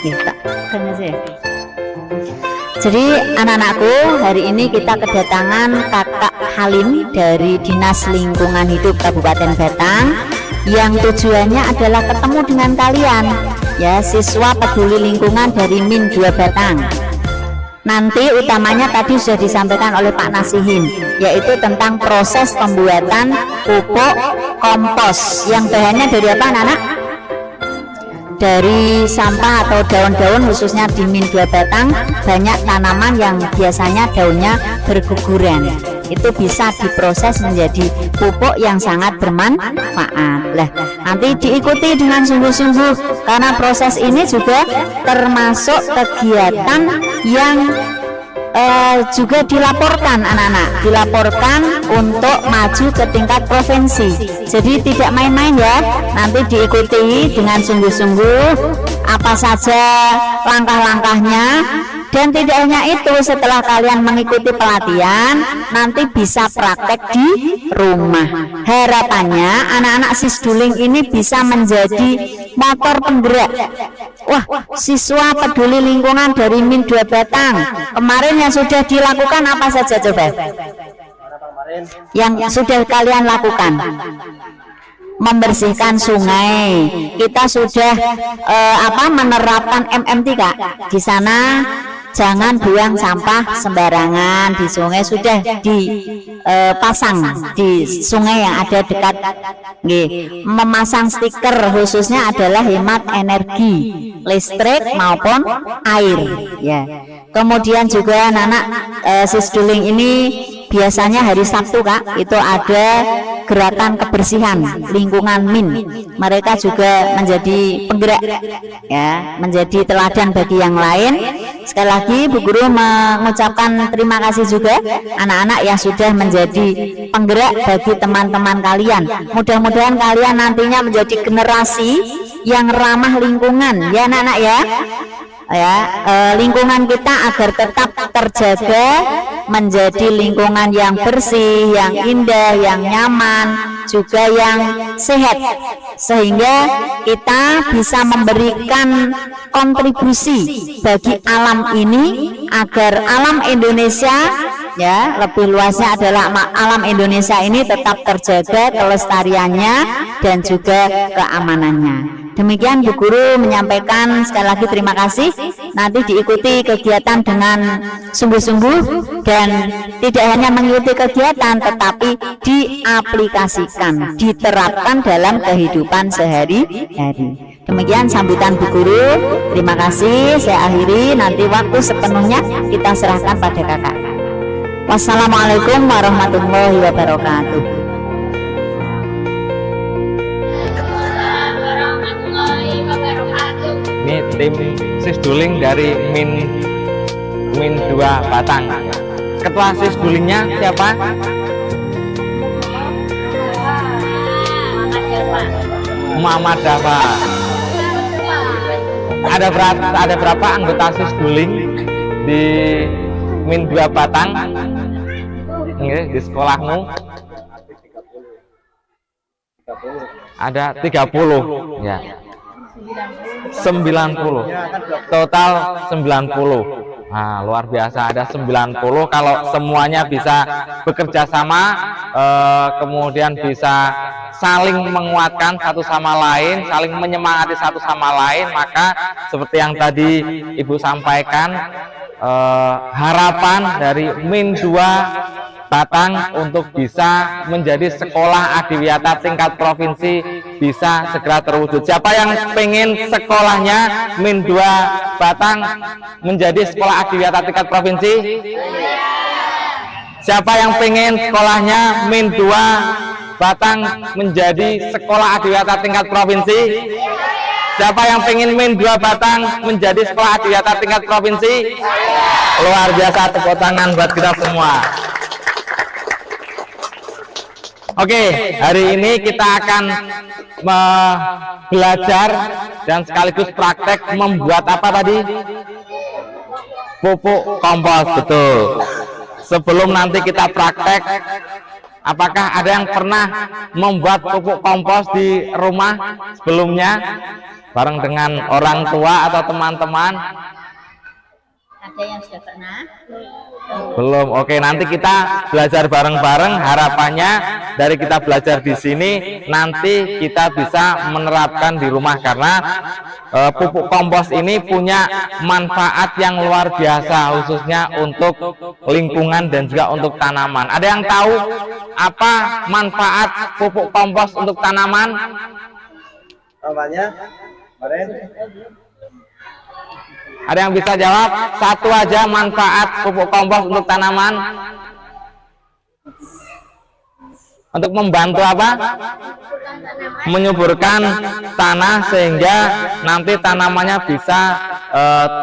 Kita kan aja. Jadi anak-anakku, hari ini kita kedatangan Kakak Halim dari Dinas Lingkungan Hidup Kabupaten Batang yang tujuannya adalah ketemu dengan kalian ya, siswa peduli lingkungan dari Min 2 Batang. Nanti utamanya tadi sudah disampaikan oleh Pak Nasihin, yaitu tentang proses pembuatan pupuk kompos yang bahannya dari apa anak-anak? Dari sampah atau daun-daun, khususnya di Min 2 Batang banyak tanaman yang biasanya daunnya berguguran, itu bisa diproses menjadi pupuk yang sangat bermanfaat. Lah, nanti diikuti dengan sungguh-sungguh karena proses ini juga termasuk kegiatan yang juga dilaporkan anak-anak, dilaporkan untuk maju ke tingkat provinsi. Jadi tidak main-main ya, nanti diikuti dengan sungguh-sungguh apa saja langkah-langkahnya. Dan tidak hanya itu, setelah kalian mengikuti pelatihan nanti bisa praktek di rumah. Harapannya anak-anak sisduling ini bisa menjadi motor penggerak. Wah, siswa peduli lingkungan dari Min 2 Batang kemarin yang sudah dilakukan apa saja coba? Yang sudah kalian lakukan? Membersihkan sungai. Kita sudah menerapkan MMT Kak. Di sana jangan buang sampah sembarangan di sungai, sudah dipasang di sungai yang ada dekat. Memasang stiker khususnya adalah hemat energi listrik maupun air ya. Kemudian juga anak-anak sisduling ini biasanya hari Sabtu Kak, itu ada gerakan kebersihan lingkungan Min. Mereka juga menjadi penggerak ya, menjadi teladan bagi yang lain. Sekali lagi Bu Guru mengucapkan terima kasih juga anak-anak yang sudah menjadi penggerak bagi teman-teman kalian. Mudah-mudahan kalian nantinya menjadi generasi yang ramah lingkungan ya anak-anak ya. Lingkungan kita agar tetap terjaga menjadi lingkungan yang bersih, yang indah, yang nyaman, juga yang sehat, sehingga kita bisa memberikan kontribusi bagi alam ini agar alam Indonesia ya, lebih luasnya adalah alam Indonesia ini tetap terjaga kelestariannya dan juga keamanannya. Demikian Bu Guru menyampaikan, sekali lagi terima kasih. Nanti diikuti kegiatan dengan sungguh-sungguh dan tidak hanya mengikuti kegiatan tetapi diaplikasikan, diterapkan dalam kehidupan sehari-hari. Demikian sambutan Bu Guru. Terima kasih. Saya akhiri, nanti waktu sepenuhnya kita serahkan pada kakak. Wassalamualaikum warahmatullahi wabarakatuh. Ini tim sisduling dari Min 2 Batang. Ketua sisdulingnya siapa? Muhammad Dafa. Ada berapa anggota sisduling di Min 2 Batang? Di sekolahmu? Ada 30 ya. 90 total 90. Nah, luar biasa, ada 90. Kalau semuanya bisa bekerja sama, kemudian bisa saling menguatkan satu sama lain, saling menyemangati satu sama lain, maka seperti yang tadi Ibu sampaikan, harapan dari Min 2 Batang untuk bisa menjadi sekolah adiwiyata tingkat provinsi bisa segera terwujud. Siapa yang pengen sekolahnya Min 2 Batang menjadi sekolah adiwiyata tingkat provinsi? Siapa yang pengen sekolahnya Min 2 Batang menjadi sekolah adiwiyata tingkat provinsi? Siapa yang pengen Min 2 Batang menjadi sekolah adiwiyata tingkat provinsi? Luar biasa, tepuk tangan buat kita semua. Oke, hari ini kita akan belajar dan sekaligus praktek membuat apa tadi? Pupuk kompos, betul. Sebelum nanti kita praktek, apakah ada yang pernah membuat pupuk kompos di rumah sebelumnya? bareng dengan orang tua atau teman-teman? Ada yang sudah pernah? Belum. Oke, nanti kita belajar bareng-bareng. Harapannya dari kita belajar di sini nanti kita bisa menerapkan di rumah, karena pupuk kompos ini punya manfaat yang luar biasa, khususnya untuk lingkungan dan juga untuk tanaman. Ada yang tahu apa manfaat pupuk kompos untuk tanaman? Namanya kemarin Ada yang bisa jawab? Satu aja manfaat pupuk kompos untuk tanaman. Untuk membantu apa? Menyuburkan tanah sehingga nanti tanamannya bisa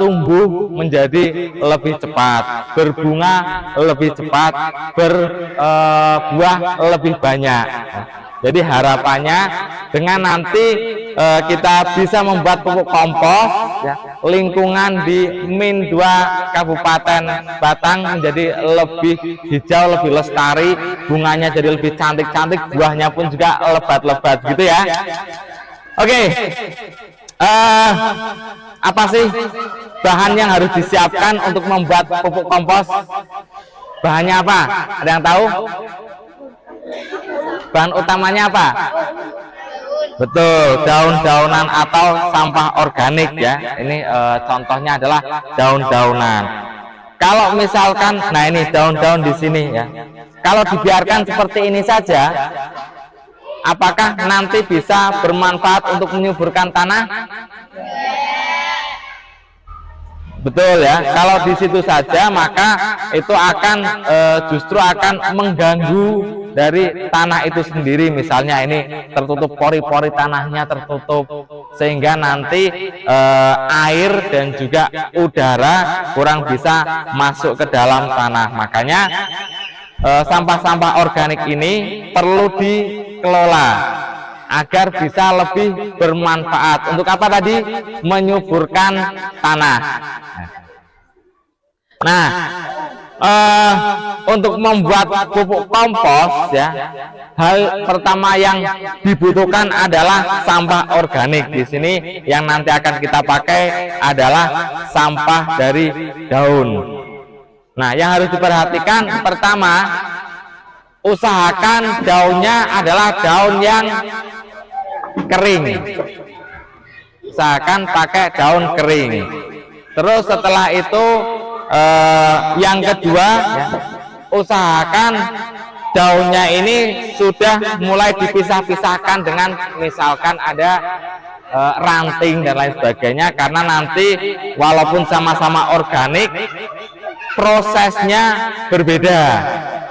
tumbuh menjadi lebih cepat, berbunga lebih cepat, berbuah lebih banyak. Jadi harapannya dengan nanti kita bisa membuat pupuk kompos, ya, lingkungan di Min 2 Kabupaten Batang menjadi lebih hijau, lebih lestari, bunganya jadi lebih cantik-cantik, buahnya pun juga lebat-lebat gitu ya. Oke, apa sih bahan yang harus disiapkan untuk membuat pupuk kompos? Bahannya apa? Ada yang tahu? Bahan utamanya apa? Betul, daun-daunan atau sampah organik ya. Ini contohnya adalah daun-daunan. Kalau misalkan, nah ini daun-daun di sini ya. Kalau dibiarkan seperti ini saja, apakah nanti bisa bermanfaat untuk menyuburkan tanah? Betul ya. Kalau di situ saja maka itu akan justru akan mengganggu dari tanah itu sendiri. Misalnya ini tertutup, pori-pori tanahnya tertutup, sehingga nanti air dan juga udara kurang bisa masuk ke dalam tanah. Makanya sampah-sampah organik ini perlu dikelola agar bisa lebih bermanfaat. Untuk apa tadi? Menyuburkan tanah. Nah, untuk membuat pupuk kompos ya, hal pertama yang dibutuhkan adalah sampah organik. Di sini yang nanti akan kita pakai adalah sampah dari daun. Nah, yang harus diperhatikan pertama, usahakan daunnya adalah daun yang kering. Usahakan pakai daun kering. Terus setelah itu yang kedua ya, usahakan daunnya ini sudah mulai dipisah-pisahkan dengan misalkan ada ranting dan lain sebagainya, karena nanti walaupun sama-sama organik prosesnya berbeda.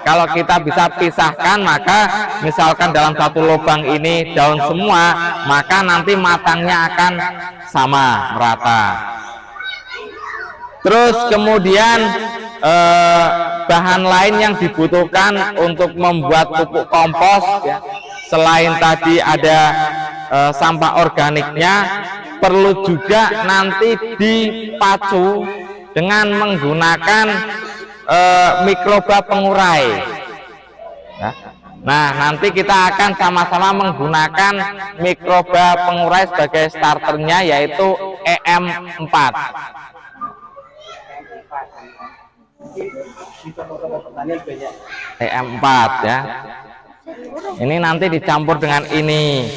Kalau kita bisa pisahkan, maka misalkan dalam satu lubang ini daun semua, maka nanti matangnya akan sama, merata. Terus kemudian bahan lain yang dibutuhkan untuk membuat pupuk kompos ya, selain tadi ada sampah organiknya, perlu juga nanti dipacu dengan menggunakan mikroba pengurai. Nah, nanti kita akan sama-sama menggunakan mikroba pengurai sebagai starternya, yaitu EM4. EM4 ya. Ini nanti dicampur dengan ini.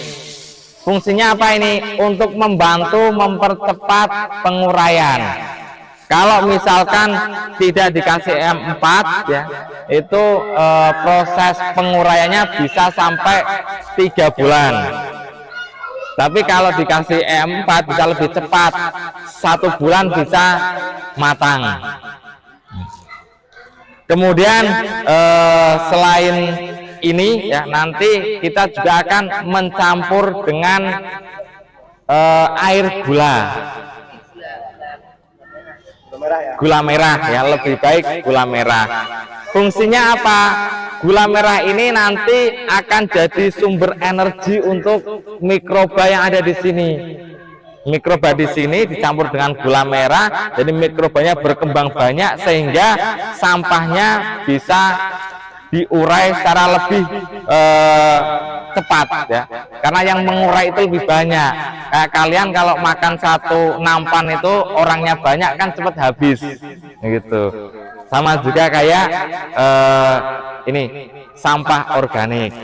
Fungsinya apa ini? Untuk membantu mempercepat penguraian. Kalau misalkan tidak dikasih EM4 ya, itu proses penguraiannya bisa sampai 3 bulan. Tapi kalau dikasih EM4 bisa lebih cepat, 1 bulan bisa matang. Kemudian selain ini ya, nanti kita juga akan mencampur dengan air gula merah ya, lebih baik gula merah. Fungsinya apa? Gula merah ini nanti akan jadi sumber energi untuk mikroba yang ada di sini. Mikroba di sini dicampur dengan gula merah, jadi mikrobanya berkembang banyak sehingga sampahnya bisa diurai secara lebih cepat ya, karena yang mengurai itu lebih banyak. Kayak kalian kalau makan satu nampan itu orangnya banyak kan cepat habis gitu. Sama juga kayak ini sampah organik.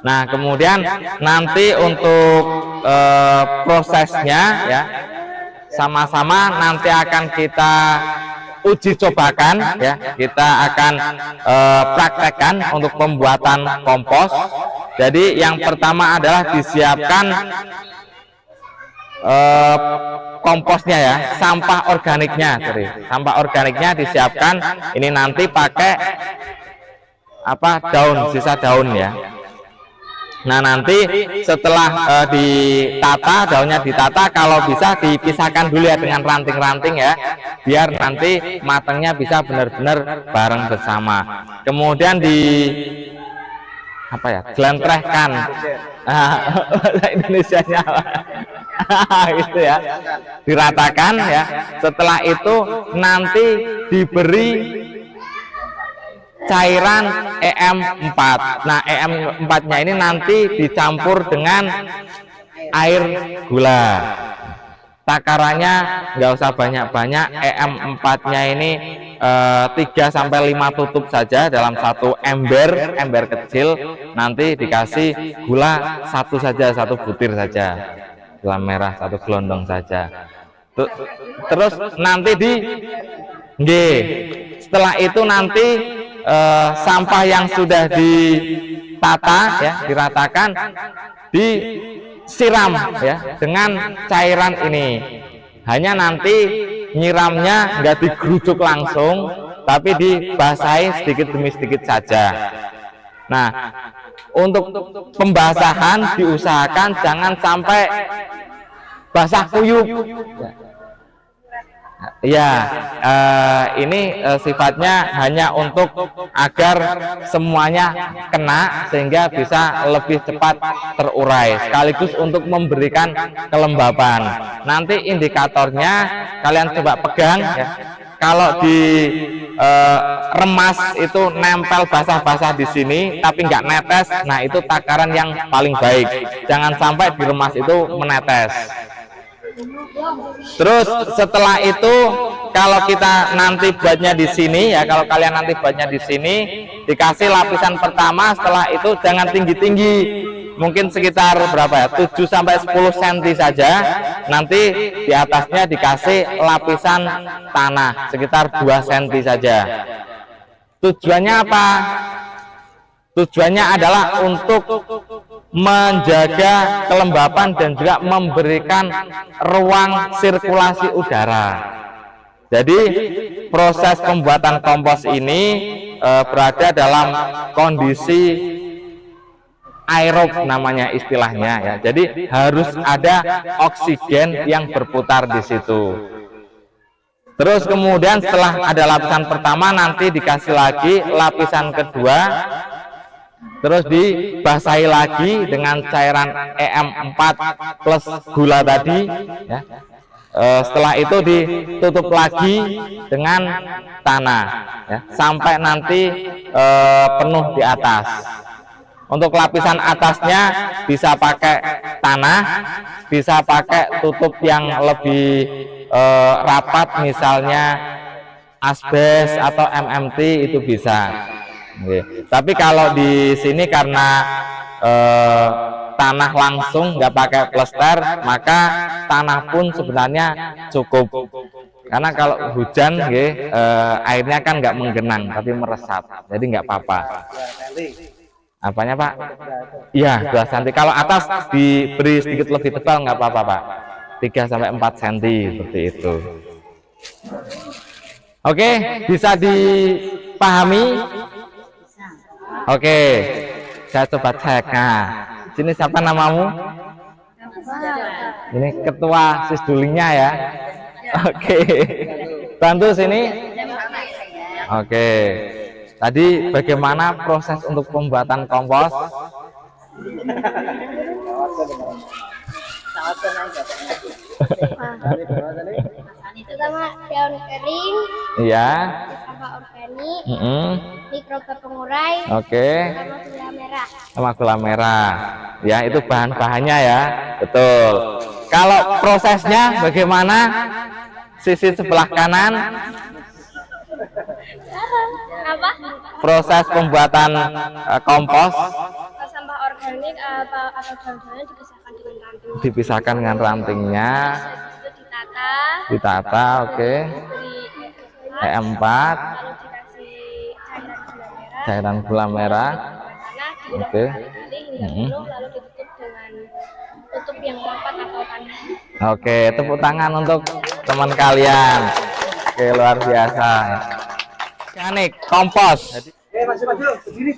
Nah kemudian nanti untuk prosesnya ya sama-sama nanti akan kita uji cobakan ya, kita akan praktekkan untuk pembuatan kompos. Jadi yang pertama adalah disiapkan komposnya ya, sampah organiknya, sampah organiknya disiapkan. Ini nanti pakai daun, sisa daun ya. Nah nanti setelah ditata, daunnya ditata, kalau bisa dipisahkan dulu ya dengan ranting-ranting ya, biar nanti matangnya bisa benar-benar bareng bersama. Kemudian gelentrehkan, bahasa Indonesianya gitu ya, diratakan ya. Setelah itu nanti diberi cairan EM4. Nah EM4-nya ini nanti dicampur dengan air gula. Takarannya nggak usah banyak-banyak, EM4-nya ini 3-5 tutup saja dalam satu ember kecil. Nanti dikasih gula satu butir saja, gula merah 1 gelondong saja. Terus nanti setelah itu nanti sampah yang sudah ditata ya, diratakan, disiram ya dengan cairan ini. Hanya nanti nyiramnya nggak digeruduk langsung, tapi dibasahi sedikit demi sedikit saja. Nah untuk pembasahan diusahakan jangan sampai basah kuyup ya. Ini sifatnya hanya untuk agar semuanya kena sehingga bisa lebih cepat terurai, sekaligus untuk memberikan kelembapan. Nanti indikatornya kalian coba pegang ya. Kalau di remas itu nempel basah-basah di sini tapi nggak netes, nah itu takaran yang paling baik. Jangan sampai di remas itu menetes. Terus setelah itu kalau kita nanti buatnya di sini ya, kalau kalian nanti buatnya di sini, dikasih lapisan pertama. Setelah itu jangan tinggi-tinggi, mungkin sekitar berapa ya, 7-10 cm saja. Nanti di atasnya dikasih lapisan tanah sekitar 2 cm saja. Tujuannya apa? Tujuannya adalah untuk menjaga kelembapan dan juga memberikan ruang sirkulasi udara. Jadi proses pembuatan kompos ini berada dalam kondisi aerob namanya istilahnya ya. Jadi harus ada oksigen yang berputar di situ. Terus kemudian setelah ada lapisan pertama nanti dikasih lagi lapisan kedua. Terus dibasahi lagi dengan cairan EM4 plus gula tadi ya. Setelah itu ditutup lagi dengan tanah ya, sampai nanti penuh di atas. Untuk lapisan atasnya bisa pakai tanah, bisa pakai tutup yang lebih rapat, misalnya asbes atau MMT, itu bisa. Tapi kalau di sini karena tanah langsung, nggak pakai plester, maka tanah pun sebenarnya cukup. Karena kalau hujan airnya kan nggak menggenang tapi meresap, jadi nggak apa-apa. Apanya Pak? Iya 2 cm. Kalau atas diberi sedikit lebih tebal nggak apa-apa Pak, 3-4 cm seperti itu. Oke, bisa dipahami? Oke, saya coba cek. Nah, sini siapa namamu? Ini ketua sisdulingnya ya. Oke, bantu sini. Oke, tadi bagaimana proses untuk pembuatan kompos? Pertama daun kering, Iya. sampah organik, Mm-mm. mikroba pengurai, Oke. sama gula merah. sama gula merah. Ya, itu bahan-bahannya ya. Betul. Kalau prosesnya bagaimana? Sisi sebelah kanan. Apa? Proses pembuatan kompos Sampah organik atau daun-daunan dipisahkan dengan ranting. dipisahkan dengan rantingnya, Itu ditata. ditata, oke. Diberi E4, lalu dikasih cairan gula merah. cairan gula merah, Tanah oke. hingga penuh, lalu ditutup dengan tutup yang rapat atau tanah. Oke, tepuk tangan untuk teman kalian. Oke, luar biasa. Organik kompos. Masih maju, sendiri.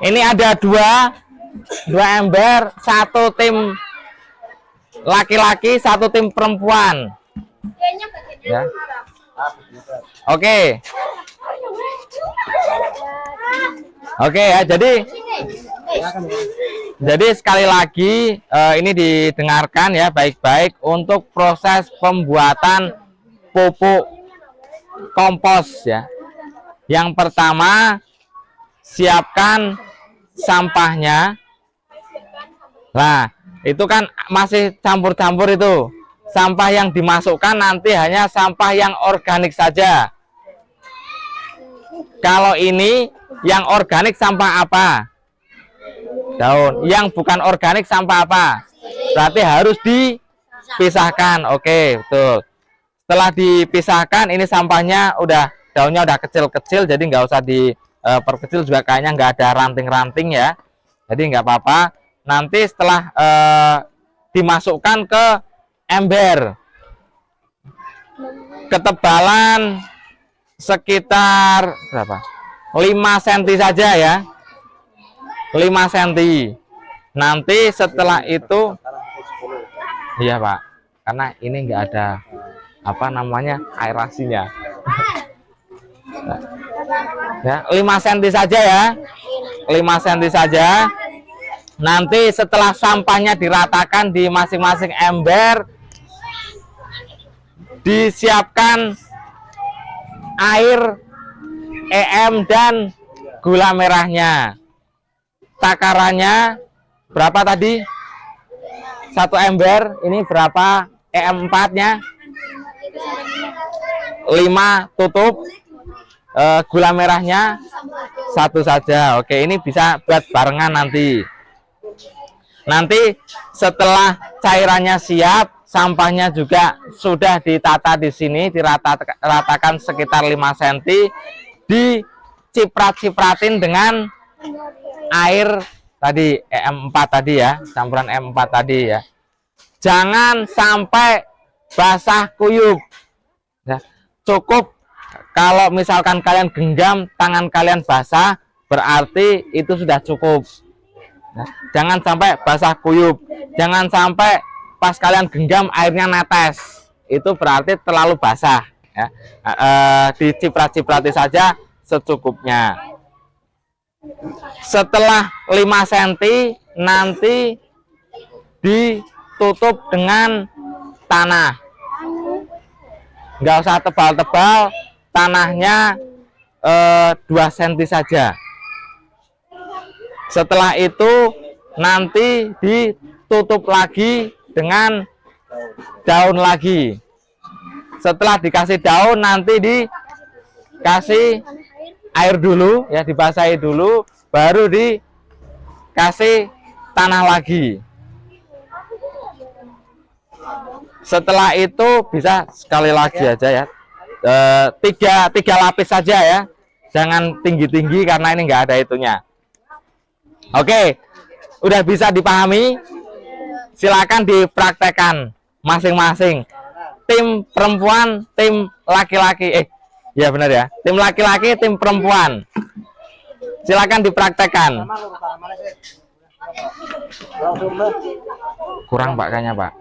Ini ada dua ember, satu tim laki-laki, satu tim perempuan. Kayaknya bagiannya Ya. Oke. Oke ya, jadi sekali lagi ini didengarkan ya baik-baik untuk proses pembuatan pupuk kompos ya. Yang pertama, siapkan sampahnya. Nah, itu kan masih campur-campur itu. Sampah yang dimasukkan nanti hanya sampah yang organik saja. Kalau ini yang organik sampah apa? Daun. Yang bukan organik sampah apa? Berarti harus dipisahkan. Oke, betul. Setelah dipisahkan, ini sampahnya daunnya udah kecil-kecil, jadi nggak usah diperkecil juga, kayaknya nggak ada ranting-ranting ya. Jadi nggak apa-apa. Nanti setelah dimasukkan ke ember, ketebalan sekitar berapa? 5 cm saja ya. 5 cm. Nanti setelah itu, iya Pak, karena ini nggak ada apa namanya aerasinya. Ya, 5 cm saja ya. 5 cm saja. Nanti setelah sampahnya diratakan di masing-masing ember, disiapkan air, EM dan gula merahnya. Takarannya berapa tadi? Satu ember ini berapa EM4-nya? 5 tutup. Gula merahnya 1 saja. Oke, ini bisa buat barengan nanti. Nanti setelah cairannya siap, sampahnya juga sudah ditata di sini, diratakan sekitar 5 cm, diciprat-cipratin dengan air tadi EM4 tadi ya, campuran EM4 tadi ya. Jangan sampai basah kuyup. Ya, cukup kalau misalkan kalian genggam tangan kalian basah, berarti itu sudah cukup. Nah, jangan sampai basah kuyup, jangan sampai pas kalian genggam airnya netes, itu berarti terlalu basah ya. Diciprat-ciprati saja secukupnya. Setelah 5 cm nanti ditutup dengan tanah, nggak usah tebal-tebal, tanahnya 2 cm saja. Setelah itu nanti ditutup lagi dengan daun lagi. Setelah dikasih daun, nanti dikasih air dulu ya, dibasahi dulu, baru dikasih tanah lagi. Setelah itu bisa sekali lagi aja ya, tiga lapis saja ya, jangan tinggi-tinggi karena ini nggak ada itunya. Oke, udah bisa dipahami? Silakan dipraktekkan masing-masing. Tim perempuan, tim laki-laki. Ya benar ya. Tim laki-laki, tim perempuan. Silakan dipraktekkan. Kurang Pak kayaknya Pak.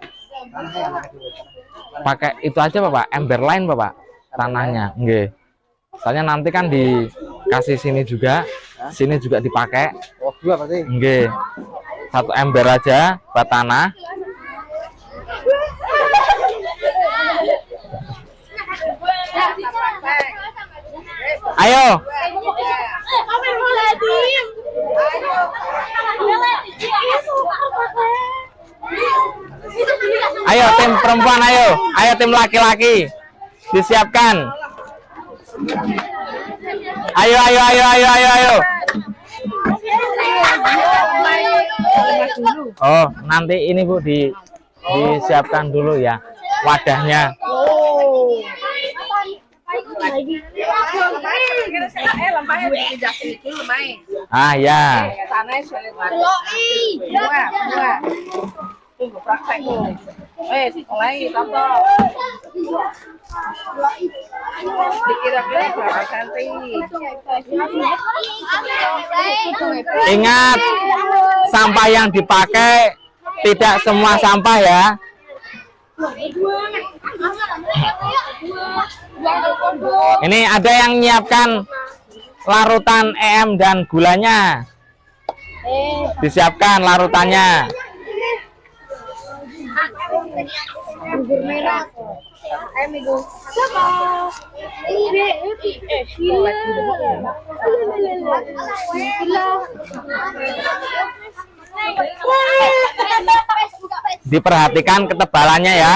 Pakai itu aja Pak, ember lain Pak, tanahnya. Nggih. Soalnya nanti kan dikasih sini juga. Sini juga dipakai. Oh, 2 pasti. Nggih. 1 ember aja buat tanah. Ayo. Ayo tim perempuan, ayo tim laki-laki. Disiapkan. Ayo. Oh, nanti ini Bu disiapkan dulu ya wadahnya. Ah ya. Ingat, sampah yang dipakai tidak semua sampah ya. Ini ada yang menyiapkan larutan EM dan gulanya. Disiapkan larutannya. Anggur merah. Diperhatikan ketebalannya ya.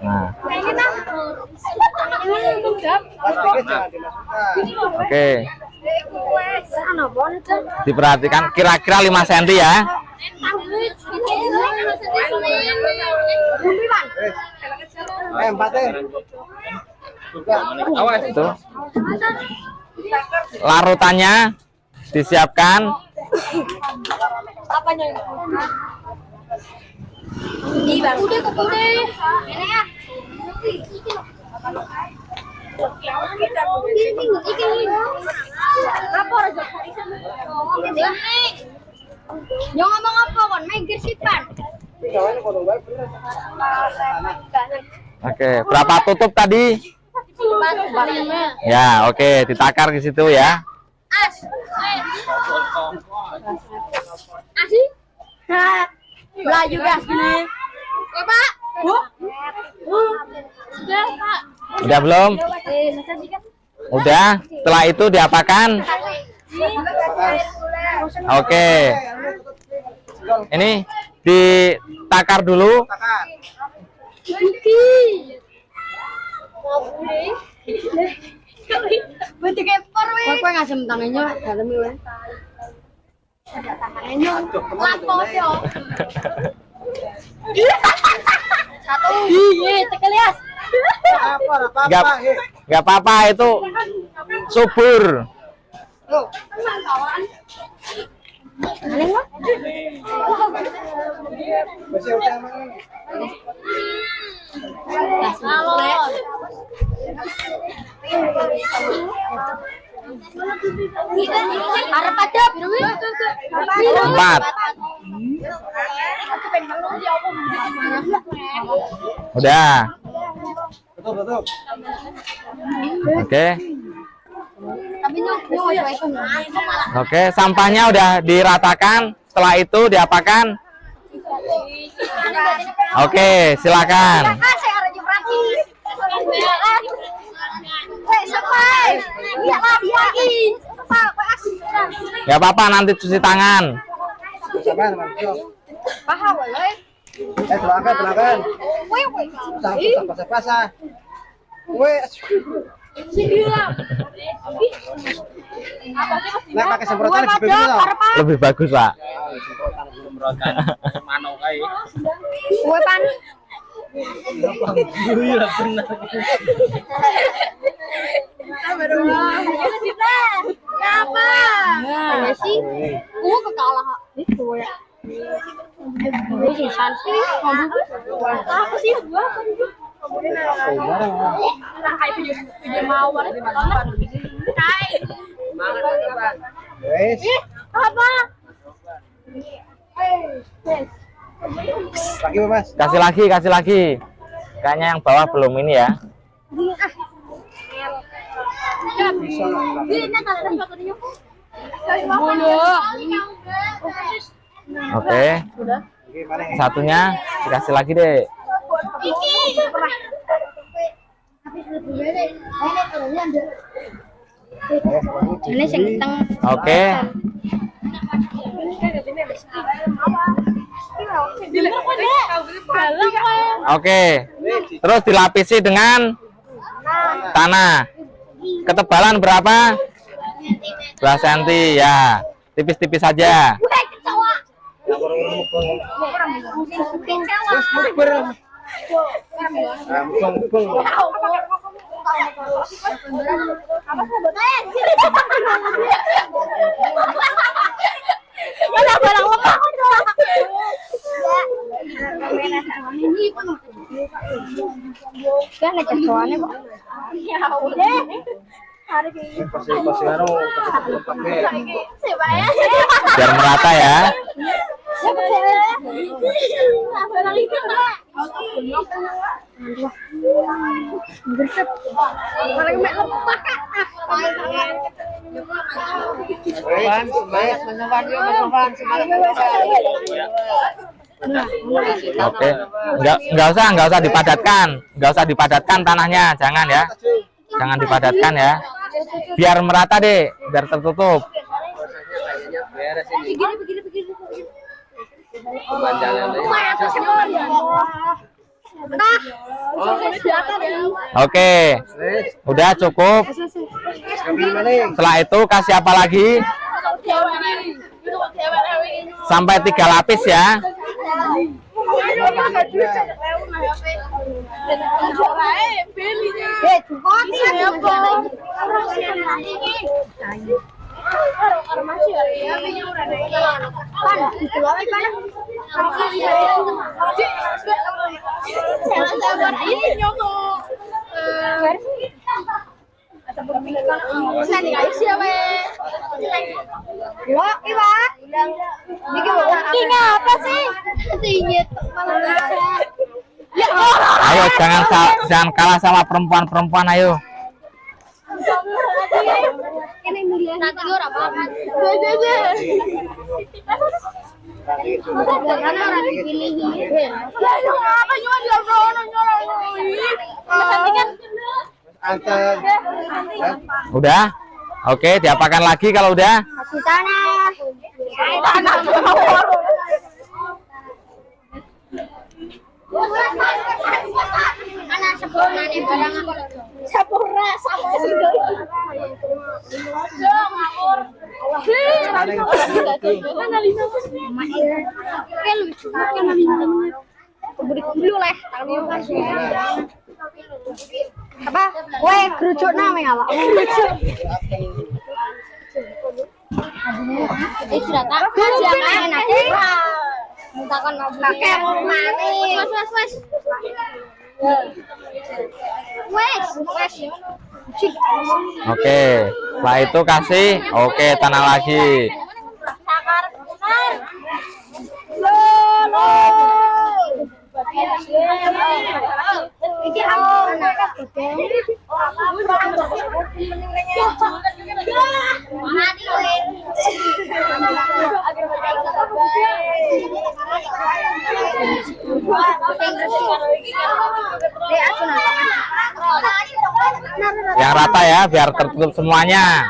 Nah. Oke. Diperhatikan kira-kira 5 cm ya. Itu. Larutannya disiapkan. Ngomong apa kon mikir sih Pan? Oke, berapa tutup tadi? Ya, oke, ditakar ke situ ya. Asih? Melayu gas gini. Ya, Pak. Bu. Sudah, Pak. Udah belum? Udah. Setelah itu diapakan? Oke. Ini ditakar dulu. Bentuk ekor weh. Kok ngasem tangannya dalam weh. Tangannya lapo yo. Satu. Iya, tekelias. Nggak apa-apa itu subur. Harap ada 4. Udah. Oke. Oke, sampahnya udah diratakan. Setelah itu diapakan? Oke, silakan. Gak apa-apa, nanti cuci tangan. Doakan. Basah. Nah, pakai semprotan Lebih bagus, Pak. Pan. Kenapa? Ya sih. Kekalah itu ya. Apa sih gua? Apa? Lagi Mas. Kasih lagi. Kayaknya yang bawah belum ini ya. Oke. Satunya dikasih lagi deh. Ini sing keteng. Oke. Oke. Terus dilapisi dengan tanah. Ketebalan berapa? 2 cm ya. Tipis-tipis saja. Biar merata ya. Oke, nggak usah dipadatkan tanahnya, jangan ya, jangan dipadatkan ya, biar merata deh, biar tertutup. Oke, udah cukup. Setelah itu kasih apa lagi? Sampai 3 lapis ya. Ayo jangan kalah sama perempuan-perempuan, ayo. Udah? Oke, diapakan lagi kalau udah? Apa? Weh, kerucut namanya apa? Sudah tak jangan nanti. Takon pakai manis. Wes. Oke, setelah itu kasih. Oke, tanah lagi. Yang rata ya, biar tertutup semuanya.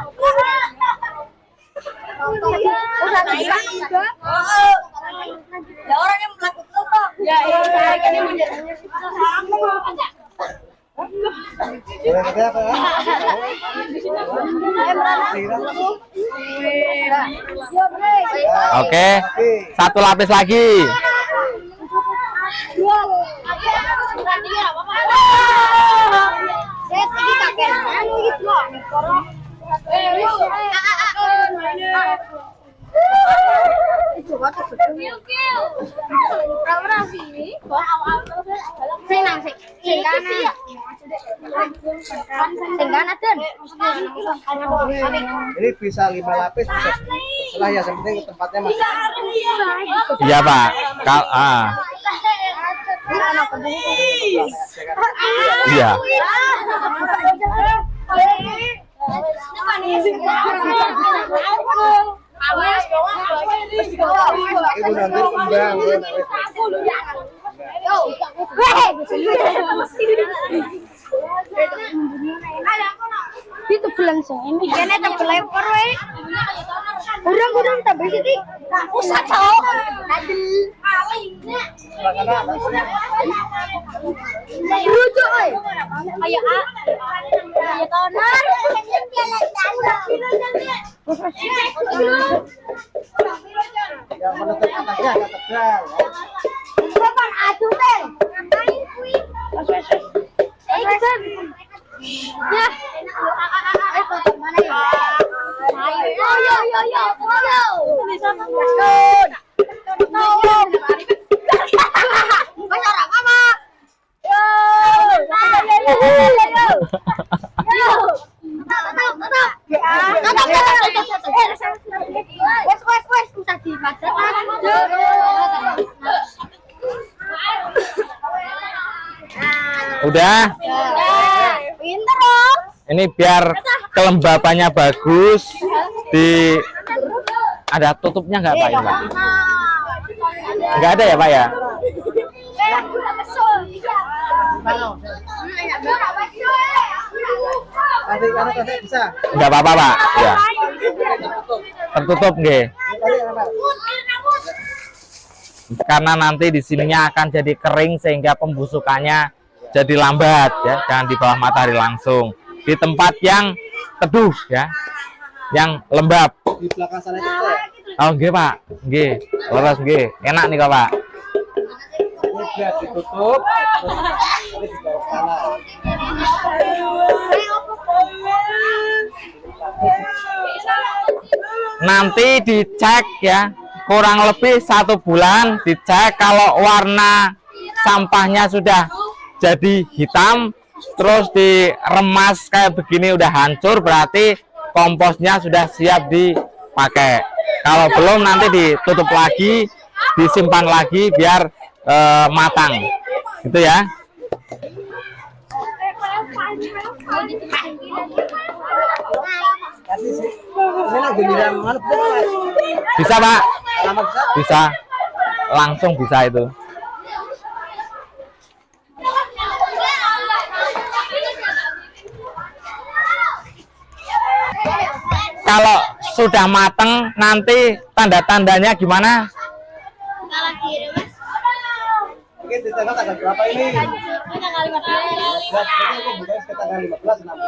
Oke, 1 lapis lagi. Ini bisa 5 lapis, bisa setelah ya, yang penting tempatnya masih. Iya Pak. Iya. Ibu nanti kembang. Itu langsung ini kene tak lempar we. Kurang tak bersih. Usah cok. Rujuk oi. Ayo A. Ayo tonar. Yang menutup atasnya agak tebal. Kapan aduh teh. Ngapain kuwi? Ya. Foto mana ya? Yo. Bisa masuk. Tolong. Masyarakat apa? Yo. Wes usah dimasak. Udah. Pinter dong. Ini biar kelembapannya bagus. Ada tutupnya nggak Pak ini Pak? Nggak ada ya Pak ya? Kasih bisa. Nggak apa-apa Pak. Ya. Tertutup nggih. Karena nanti di sininya akan jadi kering sehingga pembusukannya jadi lambat ya, jangan di bawah matahari langsung. Di tempat yang teduh ya, yang lembab. Di belakang sana itu ya. Oh nggih Pak, nggih. Leres nggih. Enak nih kok Pak. Ini biar ditutup. Ini di bawah sana. Nanti dicek ya, kurang lebih 1 bulan dicek. Kalau warna sampahnya sudah jadi hitam, terus diremas kayak begini udah hancur, berarti komposnya sudah siap dipakai. Kalau belum nanti ditutup lagi, disimpan lagi biar matang gitu ya. Kasih sih. Ini lagi di dalam mana? Bisa Pak, Alamat bisa. bisa langsung bisa itu. Kalau sudah mateng nanti tanda-tandanya gimana? Oke, ditengok tanggal berapa ini? Tanggal 15. Tanggal 15, 16.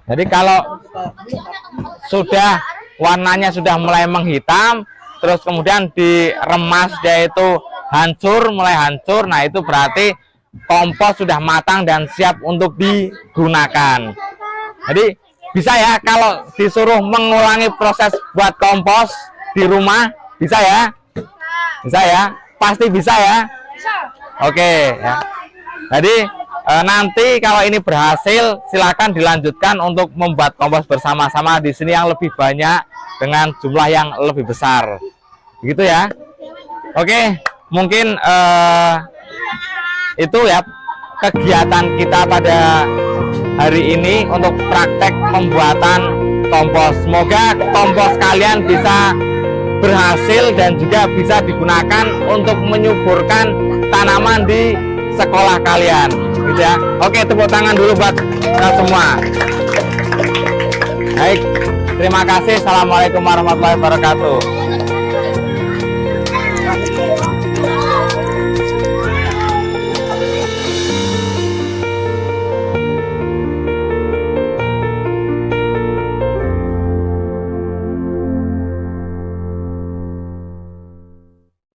Jadi kalau sudah warnanya sudah mulai menghitam, terus kemudian diremas dia itu hancur, mulai hancur, nah itu berarti kompos sudah matang dan siap untuk digunakan. Jadi bisa ya kalau disuruh mengulangi proses buat kompos di rumah, bisa ya? Bisa ya? Pasti bisa ya? Oke ya. Jadi nanti kalau ini berhasil silakan dilanjutkan untuk membuat kompos bersama-sama di sini yang lebih banyak dengan jumlah yang lebih besar. Gitu ya. Oke, mungkin itu ya kegiatan kita pada hari ini untuk praktek pembuatan kompos. Semoga kompos kalian bisa berhasil dan juga bisa digunakan untuk menyuburkan tanaman di sekolah kalian gitu ya. Oke, tepuk tangan dulu buat kita semua. Baik, terima kasih. Assalamualaikum warahmatullahi wabarakatuh.